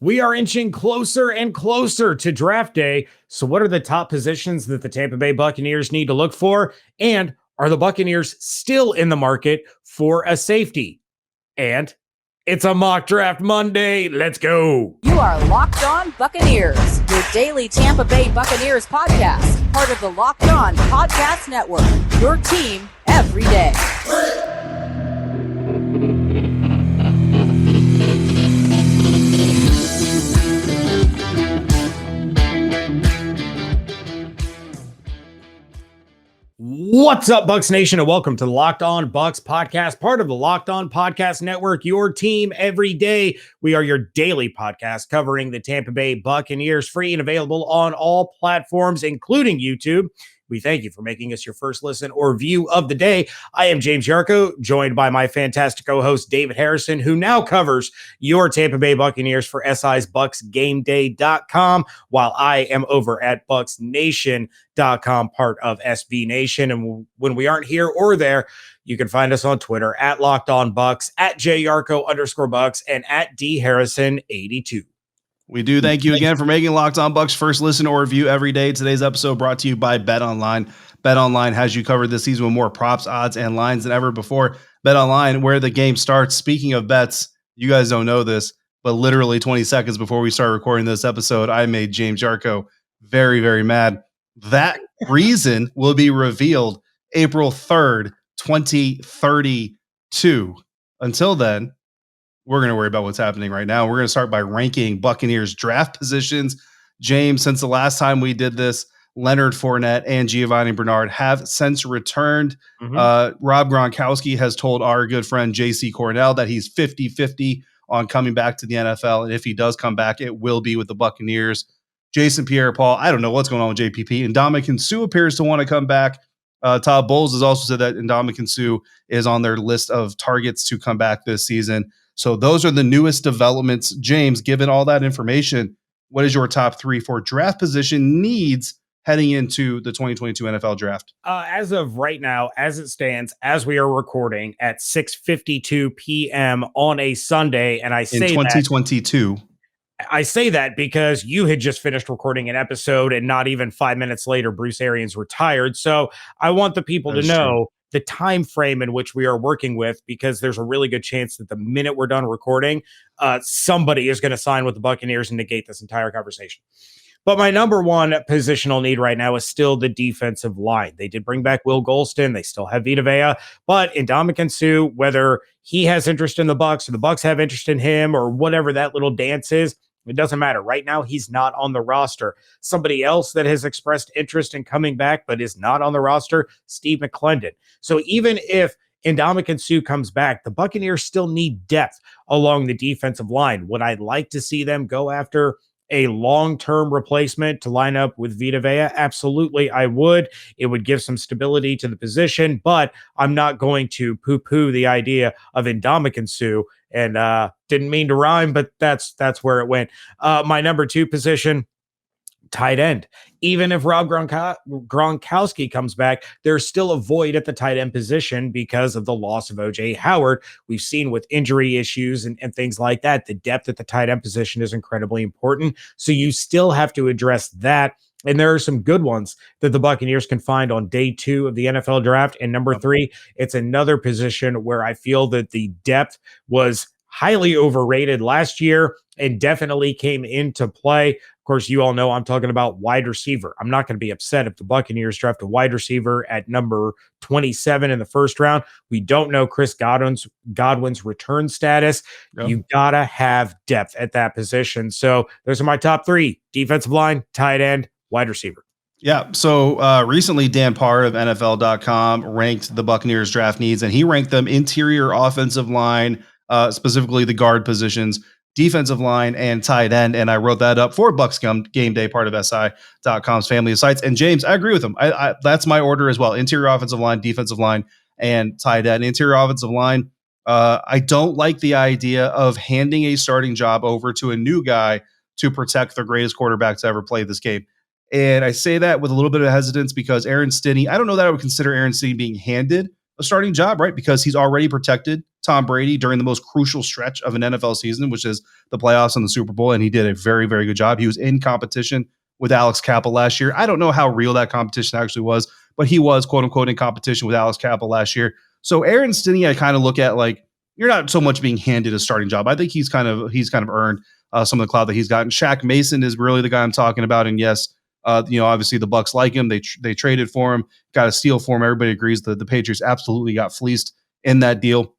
We are inching closer and closer to draft day. So, what are the top positions that the Tampa Bay Buccaneers need to look for? And are the Buccaneers still in the market for a safety? And it's a mock draft Monday. Let's go. You are Locked On Buccaneers, your daily Tampa Bay Buccaneers podcast, part of the Locked On Podcast Network, your team every day. What's up, Bucs Nation, and welcome to the Locked On Bucs Podcast, part of the Locked On Podcast Network, your team every day. We are your daily podcast covering the Tampa Bay Buccaneers, free and available on all platforms, including YouTube. We thank you for making us your first listen or view of the day. I am James Yarcho, joined by my fantastic co-host David Harrison, who now covers your Tampa Bay Buccaneers for SI's BucsGameDay.com, while I am over at BucsNation.com, part of SB Nation. And when we aren't here or there, you can find us on Twitter at Locked On Bucs, at JYarcho_Bucs, and at DHarrison82. We do thank you again for making Locked On Bucs first listen or review every day. Today's episode brought to you by BetOnline. BetOnline has you covered this season with more props, odds, and lines than ever before. BetOnline, where the game starts. Speaking of bets, you guys don't know this, but literally 20 seconds before we start recording this episode, I made James Yarcho very, very mad. That reason will be revealed April 3rd, 2032. Until then, we're going to worry about what's happening right now. We're going to start by ranking Buccaneers draft positions. James, since the last time we did this, Leonard Fournette and Giovanni Bernard have since returned. Rob Gronkowski has told our good friend J.C. Cornell that he's 50-50 on coming back to the NFL. And if he does come back, it will be with the Buccaneers. Jason Pierre-Paul, I don't know what's going on with JPP. And Ndamukong Suh appears to want to come back. Todd Bowles has also said that Ndamukong Suh is on their list of targets to come back this season. So those are the newest developments. James, given all that information, what is your top three for draft position needs heading into the 2022 NFL draft? As of right now, as it stands, as we are recording at 6:52 p.m. on a Sunday, and I say in 2022. I say that because you had just finished recording an episode and not even 5 minutes later, Bruce Arians retired. So I want the people to know the time frame in which we are working with, because there's a really good chance that the minute we're done recording, somebody is going to sign with the Buccaneers and negate this entire conversation. But my number one positional need right now is still the defensive line. They did bring back Will Golston. They still have Vita Vea, but Ndamukong Suh, whether he has interest in the Bucs or the Bucs have interest in him or whatever that little dance is, it doesn't matter. Right now, he's not on the roster. Somebody else that has expressed interest in coming back but is not on the roster, Steve McClendon. So even if Ndamukong Suh comes back, the Buccaneers still need depth along the defensive line. Would I like to see them go after a long-term replacement to line up with Vita Vea? Absolutely, I would. It would give some stability to the position, but I'm not going to poo-poo the idea of Ndamukong Suh. And didn't mean to rhyme, but that's where it went. My number two position, tight end. Even if Rob Gronkowski comes back, there's still a void at the tight end position because of the loss of O.J. Howard. We've seen with injury issues and things like that, the depth at the tight end position is incredibly important. So you still have to address that. And there are some good ones that the Buccaneers can find on day 2 of the NFL draft. And number 3, it's another position where I feel that the depth was highly overrated last year and definitely came into play. Of course, you all know I'm talking about wide receiver. I'm not going to be upset if the Buccaneers draft a wide receiver at number 27 in the first round. We don't know Chris Godwin's return status. Yep. You got to have depth at that position. So those are my top 3: defensive line, tight end, wide receiver. Yeah. So recently, Dan Parr of NFL.com ranked the Buccaneers draft needs, and he ranked them interior offensive line, specifically the guard positions, defensive line, and tight end. And I wrote that up for Bucs Game Day, part of SI.com's family of sites. And James, I agree with him. I that's my order as well. Interior offensive line, defensive line, and tight end. Interior offensive line, I don't like the idea of handing a starting job over to a new guy to protect the greatest quarterback to ever play this game. And I say that with a little bit of hesitance because Aaron Stinney, I don't know that I would consider Aaron Stinney being handed a starting job, right? Because he's already protected Tom Brady during the most crucial stretch of an NFL season, which is the playoffs and the Super Bowl, and he did a very, very good job. He was in competition with Alex Cappa last year. I don't know how real that competition actually was, but he was, quote unquote, in competition with Alex Cappa last year. So Aaron Stinnie, I kind of look at like, you're not so much being handed a starting job. I think he's kind of earned some of the clout that he's gotten. Shaq Mason is really the guy I'm talking about. And yes, obviously the Bucs like him. They traded for him, got a steal for him. Everybody agrees that the Patriots absolutely got fleeced in that deal.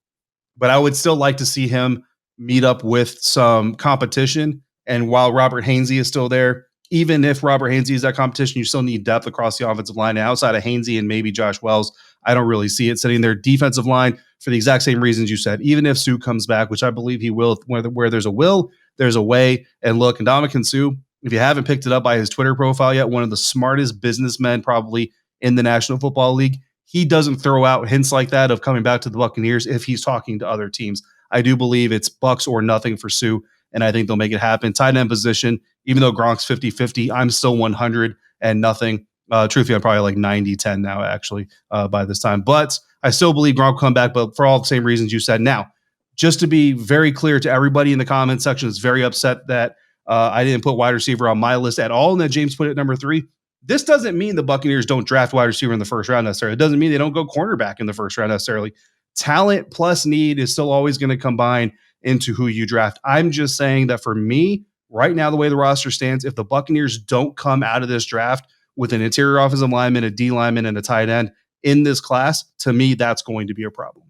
But I would still like to see him meet up with some competition. And while Robert Hainsey is still there, even if Robert Hainsey is that competition, you still need depth across the offensive line. And outside of Hainsey and maybe Josh Wells, I don't really see it sitting there. Defensive line, for the exact same reasons you said, even if Sue comes back, which I believe he will, where there's a will, there's a way. And look, Ndamukong Suh, if you haven't picked it up by his Twitter profile yet, one of the smartest businessmen probably in the National Football League. He doesn't throw out hints like that of coming back to the Buccaneers if he's talking to other teams. I do believe it's Bucs or nothing for Sue, and I think they'll make it happen. Tight end position, even though Gronk's 50-50, I'm still 100 and nothing. Truthfully, I'm probably like 90-10 now, actually, by this time. But I still believe Gronk will come back, but for all the same reasons you said. Now, just to be very clear to everybody in the comment section that's very upset that I didn't put wide receiver on my list at all, and that James put it at number 3. This doesn't mean the Buccaneers don't draft wide receiver in the first round necessarily. It doesn't mean they don't go cornerback in the first round necessarily. Talent plus need is still always going to combine into who you draft. I'm just saying that for me, right now, the way the roster stands, if the Buccaneers don't come out of this draft with an interior offensive lineman, a D lineman, and a tight end in this class, to me, that's going to be a problem.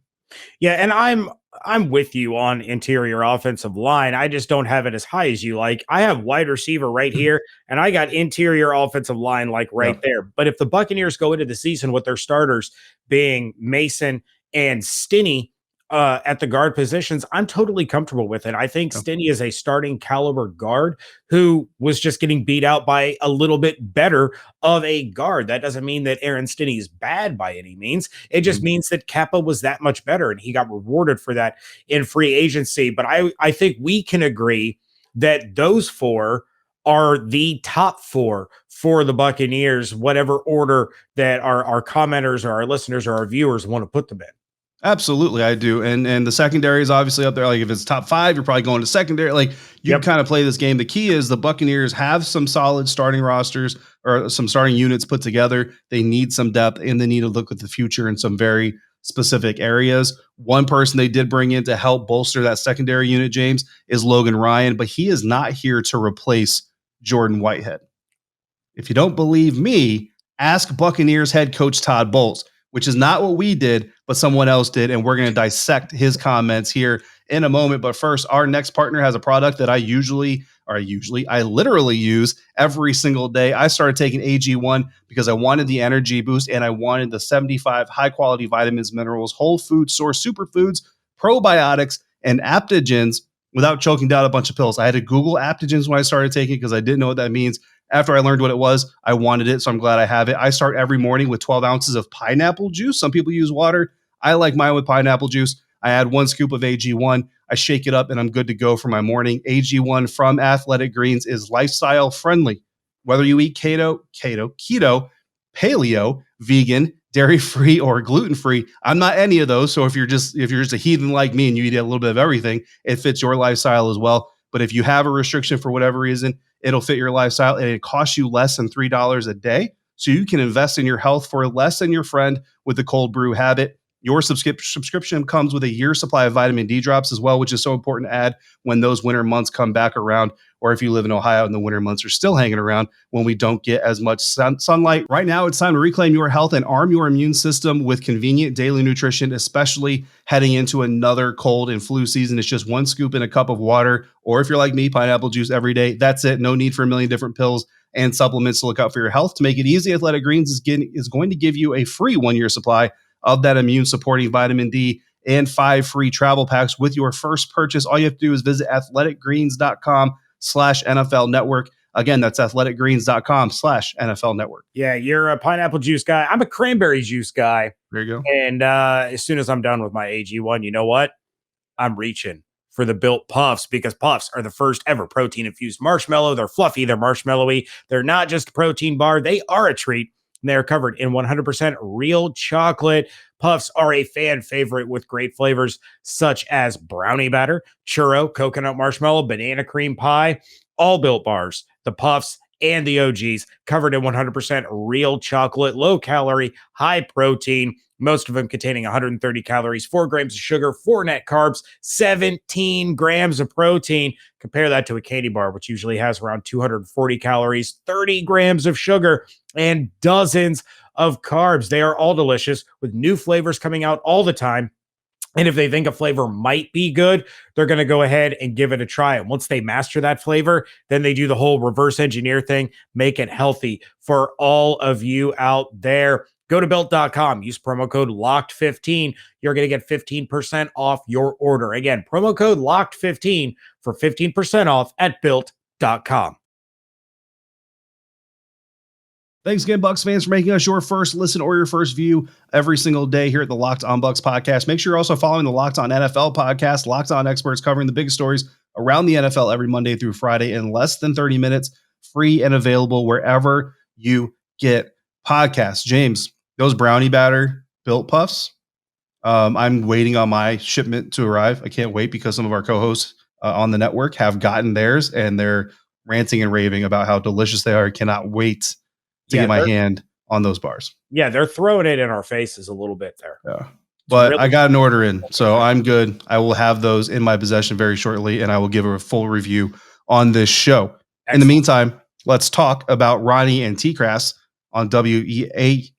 Yeah, and I'm with you on interior offensive line. I just don't have it as high as you like. I have wide receiver right here, and I got interior offensive line like right there. But if the Buccaneers go into the season with their starters being Mason and Stinnie at the guard positions, I'm totally comfortable with it. I think Stinnie is a starting caliber guard who was just getting beat out by a little bit better of a guard. That doesn't mean that Aaron Stinnie is bad by any means. It just means that Kappa was that much better, and he got rewarded for that in free agency. But I think we can agree that those 4 are the top 4 for the Buccaneers, whatever order that our commenters or our listeners or our viewers want to put them in. Absolutely, I do. And the secondary is obviously up there. Like if it's top 5, you're probably going to secondary. Like you can kind of play this game. The key is the Buccaneers have some solid starting rosters or some starting units put together. They need some depth and they need to look at the future in some very specific areas. One person they did bring in to help bolster that secondary unit, James, is Logan Ryan, but he is not here to replace Jordan Whitehead. If you don't believe me, ask Buccaneers head coach Todd Bowles, which is not what we did, but someone else did. And we're going to dissect his comments here in a moment. But first, our next partner has a product that I literally use every single day. I started taking AG1 because I wanted the energy boost and I wanted the 75 high quality vitamins, minerals, whole food source, superfoods, probiotics, and aptogens without choking down a bunch of pills. I had to Google aptogens when I started taking it because I didn't know what that means. After I learned what it was, I wanted it, so I'm glad I have it. I start every morning with 12 ounces of pineapple juice. Some people use water. I like mine with pineapple juice. I add 1 scoop of AG1. I shake it up, and I'm good to go for my morning. AG1 from Athletic Greens is lifestyle friendly. Whether you eat keto, paleo, vegan, dairy-free, or gluten-free, I'm not any of those. So if you're just a heathen like me and you eat a little bit of everything, it fits your lifestyle as well. But if you have a restriction for whatever reason, it'll fit your lifestyle, and it costs you less than $3 a day. So you can invest in your health for less than your friend with the cold brew habit. Your subscription comes with a year's supply of vitamin D drops as well, which is so important to add when those winter months come back around, or if you live in Ohio and the winter months are still hanging around when we don't get as much sunlight. Right now, it's time to reclaim your health and arm your immune system with convenient daily nutrition, especially heading into another cold and flu season. It's just 1 scoop in a cup of water, or if you're like me, pineapple juice every day. That's it. No need for a million different pills and supplements to look out for your health. To make it easy, Athletic Greens is going to give you a free 1-year supply of that immune supporting vitamin D and 5 free travel packs with your first purchase. All you have to do is visit athleticgreens.com/NFL network. Again, that's athleticgreens.com/NFL network. Yeah, you're a pineapple juice guy. I'm a cranberry juice guy. There you go. And as soon as I'm done with my AG1, you know what? I'm reaching for the Built Puffs, because Puffs are the first ever protein infused marshmallow. They're fluffy, they're marshmallowy. They're not just a protein bar, they are a treat. and they are covered in 100% real chocolate. Puffs are a fan favorite with great flavors such as brownie batter, churro, coconut marshmallow, banana cream pie, all Built bars, the Puffs, and the OGs, covered in 100% real chocolate, low calorie, high protein, most of them containing 130 calories, 4 grams of sugar, 4 net carbs, 17 grams of protein. Compare that to a candy bar, which usually has around 240 calories, 30 grams of sugar, and dozens of carbs. They are all delicious with new flavors coming out all the time. And if they think a flavor might be good, they're going to go ahead and give it a try. And once they master that flavor, then they do the whole reverse engineer thing, make it healthy for all of you out there. Go to built.com, use promo code LOCKED15. You're going to get 15% off your order. Again, promo code LOCKED15 for 15% off at built.com. Thanks again, Bucs fans, for making us your first listen or your first view every single day here at the Locked On Bucs podcast. Make sure you're also following the Locked On NFL podcast, Locked On Experts, covering the biggest stories around the NFL every Monday through Friday in less than 30 minutes, free and available wherever you get podcasts. James, those brownie batter Built Puffs, I'm waiting on my shipment to arrive. I can't wait because some of our co-hosts on the network have gotten theirs, and they're ranting and raving about how delicious they are. I cannot wait to get my hand on those bars. Yeah, they're throwing it in our faces a little bit there. Yeah. But I got an order in, so I'm good. I will have those in my possession very shortly, and I will give a full review on this show. Excellent. In the meantime, let's talk about Ronnie and T-Crass on WDAE,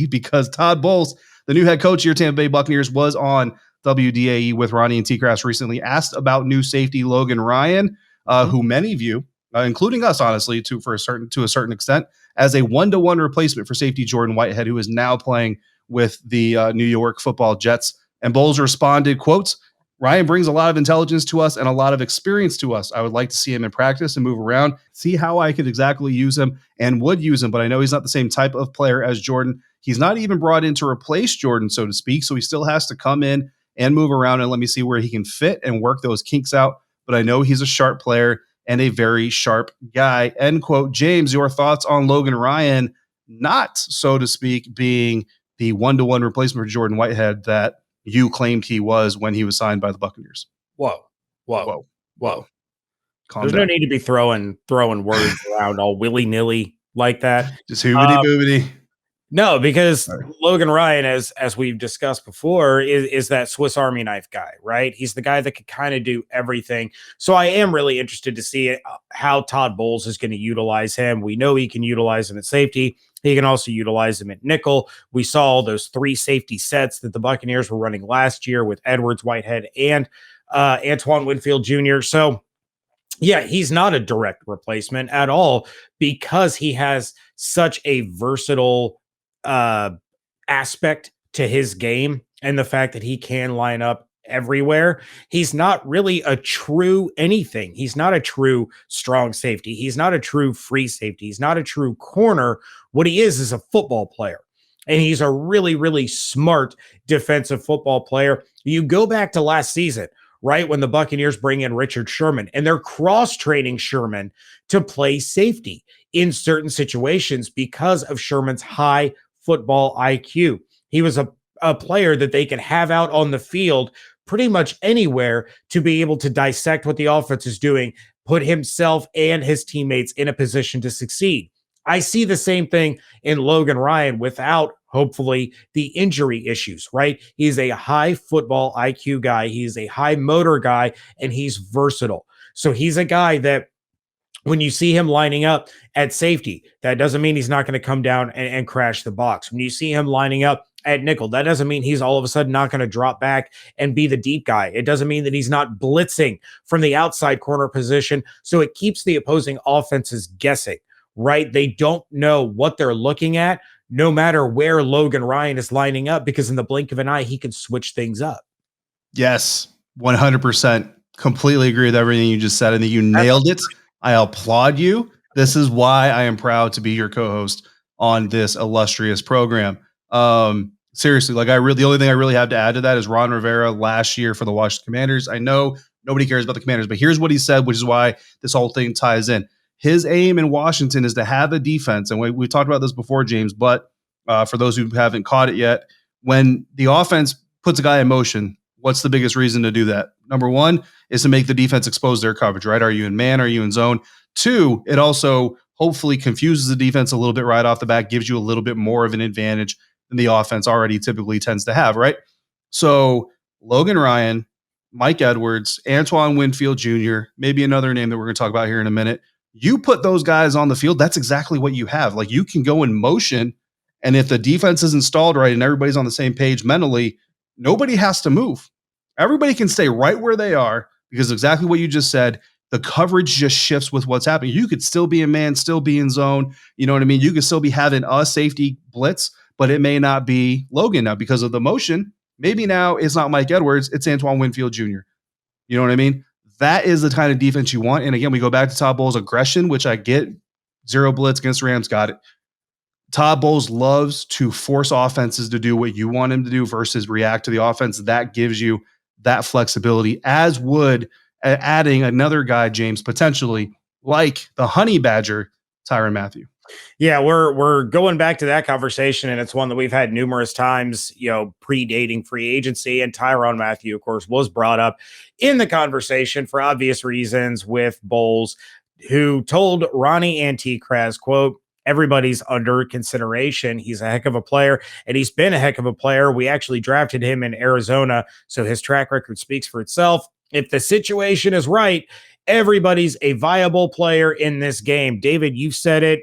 because Todd Bowles, the new head coach of your Tampa Bay Buccaneers, was on WDAE with Ronnie and T-Crass recently, asked about new safety Logan Ryan, who many view, including us, honestly, to a certain extent, as a 1-to-1 replacement for safety Jordan Whitehead, who is now playing with the New York Football Jets. And Bowles responded, quotes, "Ryan brings a lot of intelligence to us and a lot of experience to us. I would like to see him in practice and move around, see how I could exactly use him and would use him, but I know he's not the same type of player as Jordan. He's not even brought in to replace Jordan, so to speak, so he still has to come in and move around and let me see where he can fit and work those kinks out. But I know he's a sharp player and a very sharp guy." End quote. James, your thoughts on Logan Ryan, not, so to speak, being the 1-to-1 replacement for Jordan Whitehead that you claimed he was when he was signed by the Buccaneers? Whoa. Calm There's down. no need to be throwing words around all willy-nilly like that. Just hoobity-boobity. No, because Logan Ryan, as we've discussed before, is that Swiss Army knife guy, right? He's the guy that can kind of do everything. So I am really interested to see how Todd Bowles is going to utilize him. We know he can utilize him at safety. He can also utilize him at nickel. We saw those 3 safety sets that the Buccaneers were running last year with Edwards, Whitehead, and Antoine Winfield Jr. So yeah, he's not a direct replacement at all because he has such a versatile aspect to his game, and the fact that he can line up everywhere. He's not really a true anything. He's not a true strong safety. He's not a true free safety. He's not a true corner. What he is a football player, and he's a really, really smart defensive football player. You go back to last season, right, when the Buccaneers bring in Richard Sherman, and they're cross-training Sherman to play safety in certain situations because of Sherman's high football IQ. He was a player that they can have out on the field pretty much anywhere to be able to dissect what the offense is doing, put himself and his teammates in a position to succeed. I see the same thing in Logan Ryan without, hopefully, the injury issues, right? He's a high football IQ guy. He's a high motor guy, and he's versatile. So he's a guy that when you see him lining up at safety, that doesn't mean he's not going to come down and crash the box. When you see him lining up at nickel, that doesn't mean he's all of a sudden not going to drop back and be the deep guy. It doesn't mean that he's not blitzing from the outside corner position. So it keeps the opposing offenses guessing, right? They don't know what they're looking at, no matter where Logan Ryan is lining up, because in the blink of an eye, he can switch things up. Yes, 100%. Completely agree with everything you just said. And you nailed it. I applaud you. This is why I am proud to be your co-host on this illustrious program. Seriously, the only thing I really have to add to that is Ron Rivera last year for the Washington Commanders. I know nobody cares about the Commanders, but here's what he said, which is why this whole thing ties in. his aim in Washington is to have a defense. And we talked about this before, James, but for those who haven't caught it yet, when the offense puts a guy in motion, what's the biggest reason to do that? Number one is to make the defense expose their coverage, right? Are you in man? Are you in zone? Two, it also hopefully confuses the defense a little bit right off the bat, gives you a little bit more of an advantage than the offense already typically tends to have, right? So Logan Ryan, Mike Edwards, Antoine Winfield Jr., maybe another name that we're going to talk about here in a minute. You put those guys on the field, that's exactly what you have. Like, you can go in motion, and if the defense is installed right and everybody's on the same page mentally, nobody has to move. Everybody can stay right where they are because exactly what you just said, the coverage just shifts with what's happening. You could still be in man, still be in zone. You know what I mean? You could still be having a safety blitz, but it may not be Logan now because of the motion. Maybe now it's not Mike Edwards, it's Antoine Winfield Jr. You know what I mean? That is the kind of defense you want. And again, we go back to Todd Bowles' aggression, which I get. Zero blitz against Rams, got it. Todd Bowles loves to force offenses to do what you want him to do versus react to the offense. That gives you that flexibility, as would adding another guy, James, potentially like the Honey Badger, Tyrann Mathieu. Yeah, we're going back to that conversation, and it's one that we've had numerous times, predating free agency. And Tyrann Mathieu, of course, was brought up in the conversation for obvious reasons with Bowles, who told Ronnie Antikraz, quote, "Everybody's under consideration. He's a heck of a player, and he's been a heck of a player. We actually drafted him in Arizona, so his track record speaks for itself. If the situation is right, everybody's a viable player in this game." David, you've said it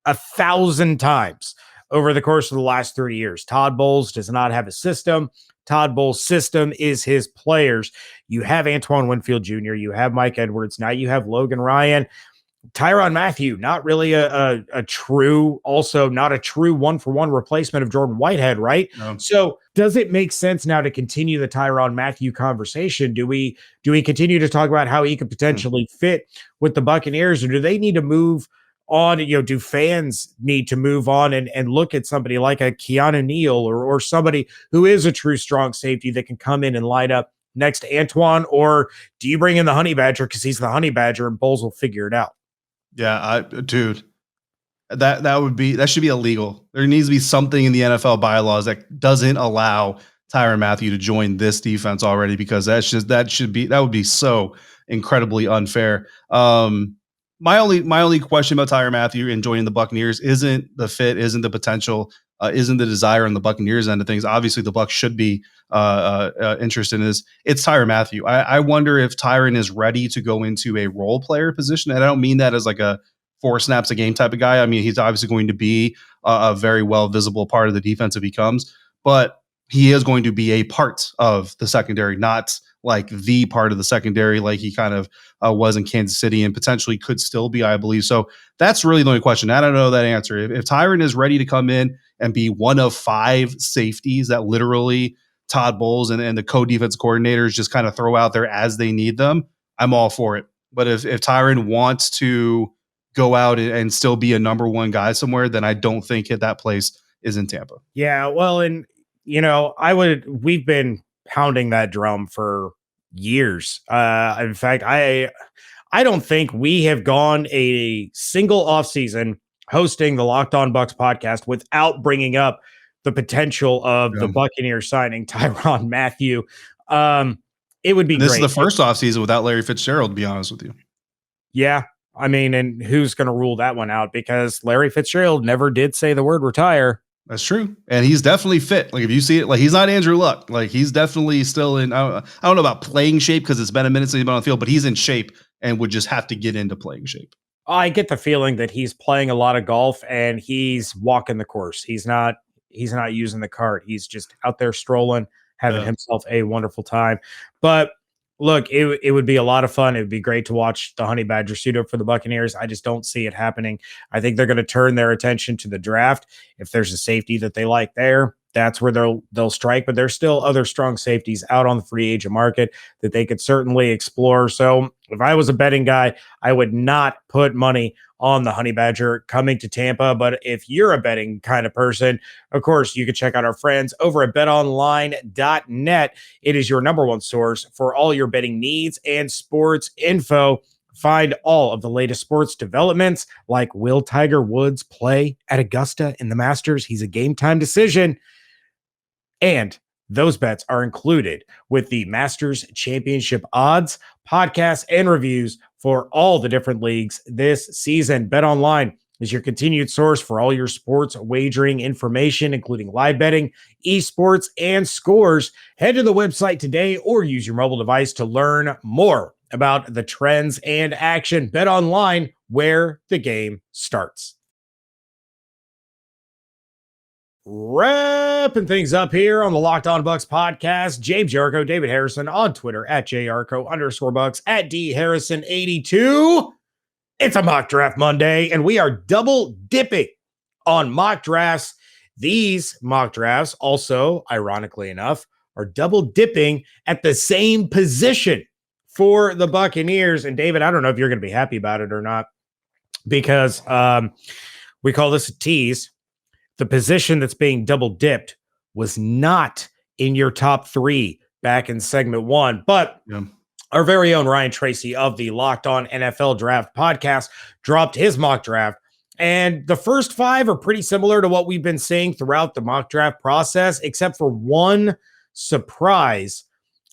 1,000 times over the course of the last 3 years. Todd Bowles does not have a system. Todd Bowles' system is his players. You have Antoine Winfield Jr., you have Mike Edwards, now you have Logan Ryan. Tyrann Mathieu, not really a true, also not a true one-for-one replacement of Jordan Whitehead, right? No. So does it make sense now to continue the Tyrann Mathieu conversation? Do we continue to talk about how he could potentially fit with the Buccaneers, or do they need to move on? Do fans need to move on and look at somebody like a Keanu Neal or somebody who is a true strong safety that can come in and light up next to Antoine? Or do you bring in the Honey Badger because he's the Honey Badger and Bowles will figure it out? Yeah, dude, that should be illegal. There needs to be something in the NFL bylaws that doesn't allow Tyrann Mathieu to join this defense already, because that would be so incredibly unfair. My only question about Tyrann Mathieu and joining the Buccaneers isn't the fit, isn't the potential, isn't the desire on the Buccaneers end of things. Obviously, the Bucs should be interested in this. It's Tyrann Mathieu. I wonder if Tyrann is ready to go into a role player position. And I don't mean that as like a 4 snaps a game type of guy. I mean, he's obviously going to be a very well visible part of the defense if he comes, but he is going to be a part of the secondary, not like the part of the secondary like he kind of was in Kansas City and potentially could still be, I believe. So that's really the only question. I don't know that answer. If Tyrann is ready to come in and be one of 5 safeties that literally Todd Bowles and the co-defense coordinators just kind of throw out there as they need them, I'm all for it. But if Tyrann wants to go out and still be a number 1 guy somewhere, then I don't think that place is in Tampa. Yeah, well, and we've been pounding that drum for years. In fact, I don't think we have gone a single offseason hosting the Locked On Bucs podcast without bringing up the potential of the Buccaneers signing Tyrann Mathieu. It would be this great. Is the first offseason without Larry Fitzgerald, to be honest with you. Yeah. I mean, and who's going to rule that one out? Because Larry Fitzgerald never did say the word retire. That's true. And he's definitely fit. Like, if you see it, like, he's not Andrew Luck. Like, he's definitely still in, I don't know about playing shape because it's been a minute since he's been on the field, but he's in shape and would just have to get into playing shape. I get the feeling that he's playing a lot of golf and he's walking the course. He's not using the cart. He's just out there strolling, having himself a wonderful time. But look, it would be a lot of fun. It would be great to watch the Honey Badger suit up for the Buccaneers. I just don't see it happening. I think they're going to turn their attention to the draft. If there's a safety that they like there, that's where they'll strike. But there's still other strong safeties out on the free agent market that they could certainly explore. So if I was a betting guy, I would not put money on the Honey Badger coming to Tampa. But if you're a betting kind of person, of course, you can check out our friends over at betonline.net. It is your number 1 source for all your betting needs and sports info. Find all of the latest sports developments, like will Tiger Woods play at Augusta in the Masters? He's a game time decision. And those bets are included with the Masters Championship odds, podcasts, and reviews for all the different leagues this season. BetOnline is your continued source for all your sports wagering information, including live betting, esports, and scores. Head to the website today or use your mobile device to learn more about the trends and action. BetOnline, where the game starts. Wrapping things up here on the Locked On Bucs podcast. James Yarcho, David Harrison on Twitter at @JYarcho_Bucs, at DHarrison82. It's a mock draft Monday, and we are double dipping on mock drafts. These mock drafts also, ironically enough, are double dipping at the same position for the Buccaneers. And David, I don't know if you're going to be happy about it or not, because we call this a tease. The position that's being double dipped was not in your top three back in segment one, but our very own Ryan Tracy of the Locked On NFL Draft podcast dropped his mock draft. And the first five are pretty similar to what we've been seeing throughout the mock draft process, except for one surprise.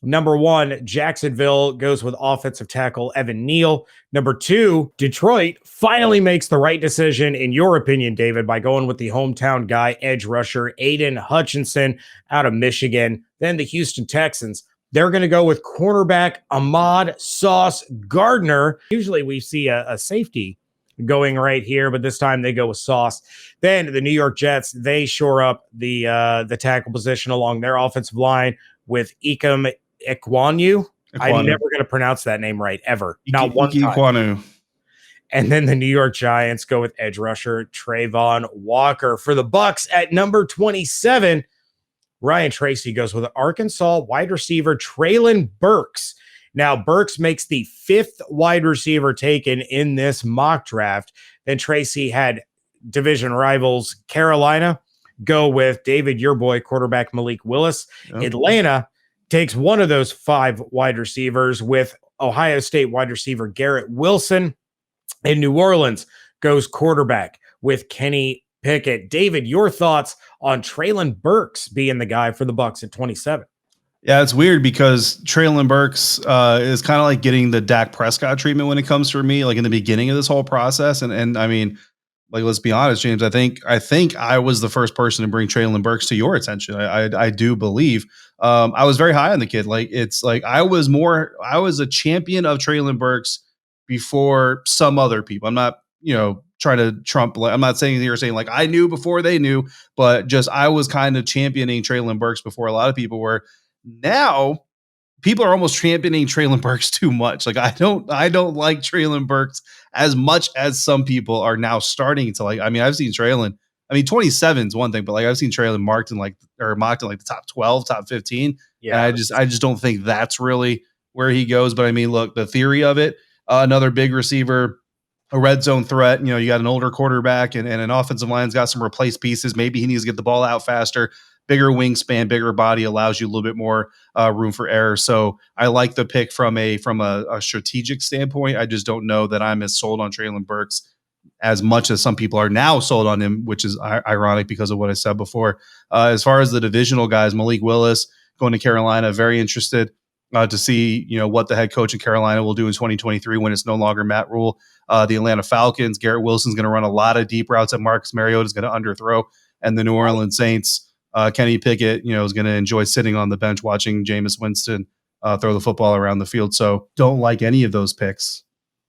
Number one, Jacksonville goes with offensive tackle Evan Neal. Number two, Detroit finally makes the right decision, in your opinion, David, by going with the hometown guy, edge rusher Aiden Hutchinson out of Michigan. Then the Houston Texans, they're going to go with cornerback Ahmad Sauce Gardner. Usually we see a safety going right here, but this time they go with Sauce. Then the New York Jets, they shore up the tackle position along their offensive line with Ikem Ekwonu. I'm never going to pronounce that name right, ever. Not one time. Ekwonu. And then the New York Giants go with edge rusher Trayvon Walker. For the Bucs at number 27, Ryan Tracy goes with Arkansas wide receiver Treylon Burks. Now, Burks makes the fifth wide receiver taken in this mock draft. Then Tracy had division rivals Carolina go with David, your boy, quarterback Malik Willis. Yep. Atlanta takes one of those five wide receivers with Ohio State wide receiver Garrett Wilson. And New Orleans goes quarterback with Kenny Pickett. David, your thoughts on Treylon Burks being the guy for the Bucs at 27? Yeah, it's weird because Treylon Burks is kind of like getting the Dak Prescott treatment when it comes to me, like in the beginning of this whole process. And I mean, like, let's be honest, James, I think I was the first person to bring Treylon Burks to your attention. I do believe. I was very high on the kid. Like, it's like I was a champion of Treylon Burks before some other people. I'm not, trying to trump. I'm not saying you're saying like I knew before they knew, but just I was kind of championing Treylon Burks before a lot of people were. Now people are almost championing Treylon Burks too much. Like I don't like Treylon Burks as much as some people are now starting to like. I mean, I've seen Treylon. I mean, 27 is one thing, but like I've seen Treylon mocked in like the top 12, top 15. Yeah, and I just don't think that's really where he goes. But I mean, look, the theory of it, another big receiver, a red zone threat. You got an older quarterback and an offensive line's got some replaced pieces. Maybe he needs to get the ball out faster. Bigger wingspan, bigger body allows you a little bit more room for error. So I like the pick from a strategic standpoint. I just don't know that I'm as sold on Treylon Burks as much as some people are now sold on him, which is ironic because of what I said before. As far as the divisional guys, Malik Willis going to Carolina, very interested to see what the head coach in Carolina will do in 2023 when it's no longer Matt Rule. The Atlanta Falcons, Garrett Wilson's going to run a lot of deep routes that Marcus Mariota is going to underthrow, and the New Orleans Saints. Kenny Pickett, is going to enjoy sitting on the bench watching Jameis Winston throw the football around the field. So don't like any of those picks.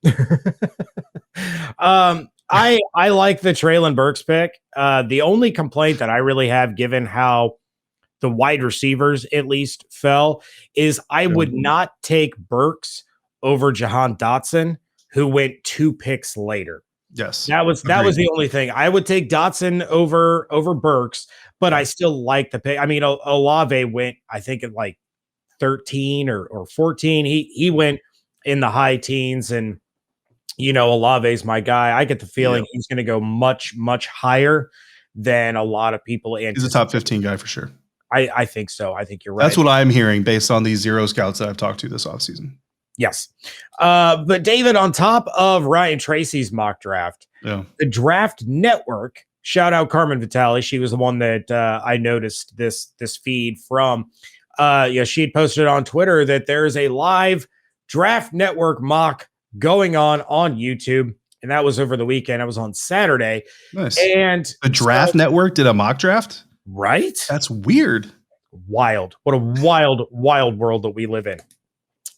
I like the Treylon Burks pick. The only complaint that I really have, given how the wide receivers at least fell, is I would not take Burks over Jahan Dotson, who went 2 picks later. Yes, that was the only thing. I would take Dotson over Burks, but I still like the pick. I mean, Olave went, I think, at like 13 or 14. He went in the high teens, and Olave's my guy. I get the feeling he's going to go much, much higher than a lot of people. He's a top 15 guy for sure. I think so. I think you're right. That's what I'm hearing based on these zero scouts that I've talked to this offseason. Yes. But David, on top of Ryan Tracy's mock draft, the Draft Network, shout out Carmen Vitale. She was the one that I noticed this feed from. She had posted on Twitter that there is a live Draft Network mock going on YouTube. And that was over the weekend. It was on Saturday. Nice. And the Draft Network did a mock draft? Right? That's weird. Wild. What a wild, wild world that we live in.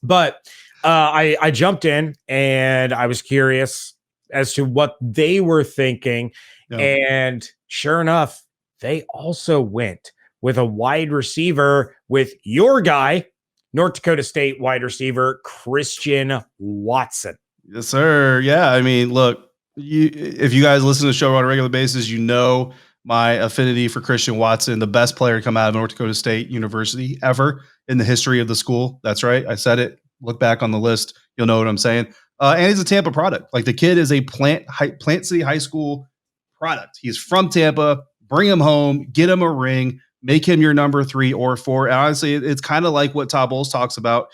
But I jumped in and I was curious as to what they were thinking. Yeah. And sure enough, they also went with a wide receiver with your guy, North Dakota State wide receiver, Christian Watson. Yes, sir. Yeah. I mean, look, if you guys listen to the show on a regular basis, you know my affinity for Christian Watson, the best player to come out of North Dakota State University ever in the history of the school. That's right. I said it. Look back on the list. You'll know what I'm saying. And he's a Tampa product. Like, the kid is a Plant City High School product. He's from Tampa. Bring him home. Get him a ring. Make him your number 3 or 4. And honestly, it's kind of like what Todd Bowles talks about.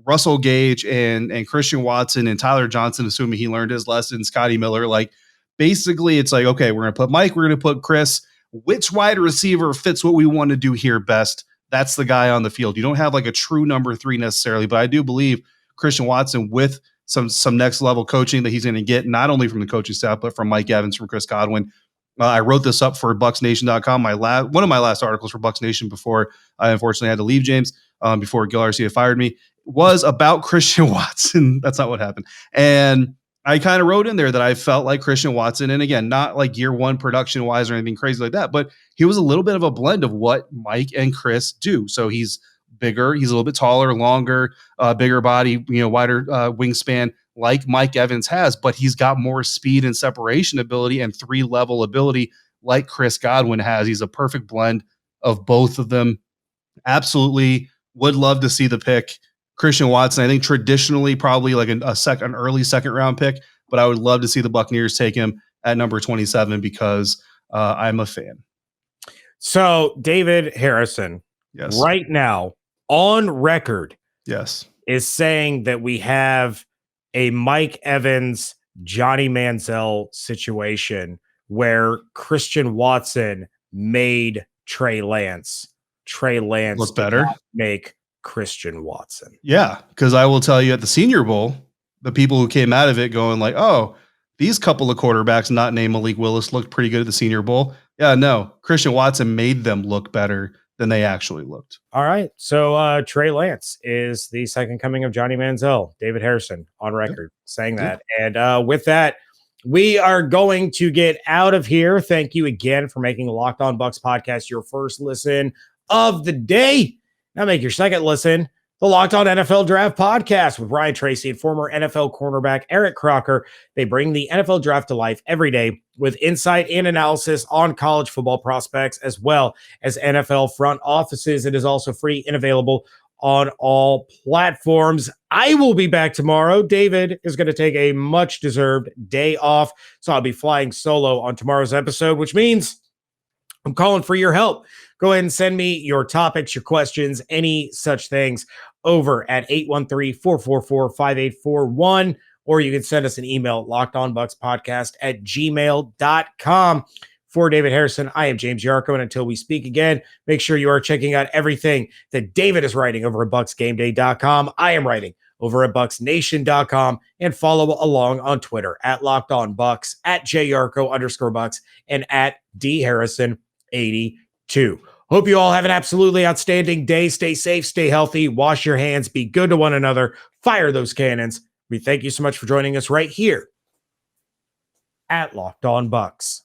Russell Gage and Christian Watson and Tyler Johnson, assuming he learned his lesson, Scotty Miller. Like, basically, it's like, okay, we're going to put Mike, we're going to put Chris. Which wide receiver fits what we want to do here best? That's the guy on the field. You don't have like a true number 3 necessarily, but I do believe Christian Watson, with some next level coaching that he's going to get, not only from the coaching staff, but from Mike Evans, from Chris Godwin. I wrote this up for BucsNation.com, one of my last articles for Bucs Nation before I unfortunately had to leave, James, before Gil Arcia fired me, was about Christian Watson. That's not what happened. And I kind of wrote in there that I felt like Christian Watson, and again, not like year one production wise or anything crazy like that, but he was a little bit of a blend of what Mike and Chris do. So he's bigger, he's a little bit taller, longer, bigger body, wider wingspan, like Mike Evans has, but he's got more speed and separation ability and 3-level ability like Chris Godwin has. He's a perfect blend of both of them. Absolutely would love to see the pick. Christian Watson, I think traditionally probably like an early second round pick, but I would love to see the Buccaneers take him at number 27 because I'm a fan. So David Harrison, yes, right now on record, yes, is saying that we have a Mike Evans, Johnny Manziel situation where Christian Watson made Trey Lance. Trey Lance look better. Make Christian Watson. Yeah, because I will tell you, at the Senior Bowl, the people who came out of it going like, oh, these couple of quarterbacks not named Malik Willis looked pretty good at the Senior Bowl. Yeah, no, Christian Watson made them look better than they actually looked. All right. So Trey Lance is the second coming of Johnny Manziel. David Harrison on record saying that. And with that, we are going to get out of here. Thank you again for making Locked On Bucs podcast your first listen of the day. Now make your second listen, the Locked On NFL Draft Podcast with Ryan Tracy and former NFL cornerback Eric Crocker. They bring the NFL Draft to life every day with insight and analysis on college football prospects as well as NFL front offices. It is also free and available on all platforms. I will be back tomorrow. David is going to take a much-deserved day off, so I'll be flying solo on tomorrow's episode, which means I'm calling for your help. Go ahead and send me your topics, your questions, any such things over at 813-444-5841, or you can send us an email, lockedonbuckspodcast@gmail.com. For David Harrison, I am James Yarcho, and until we speak again, make sure you are checking out everything that David is writing over at BucsGameDay.com. I am writing over at BucsNation.com, and follow along on Twitter at LockedOnBucs, at JYarcho_Bucs, and at DHarrison82. Hope you all have an absolutely outstanding day. Stay safe, stay healthy, wash your hands, be good to one another, fire those cannons. We thank you so much for joining us right here at Locked On Bucs.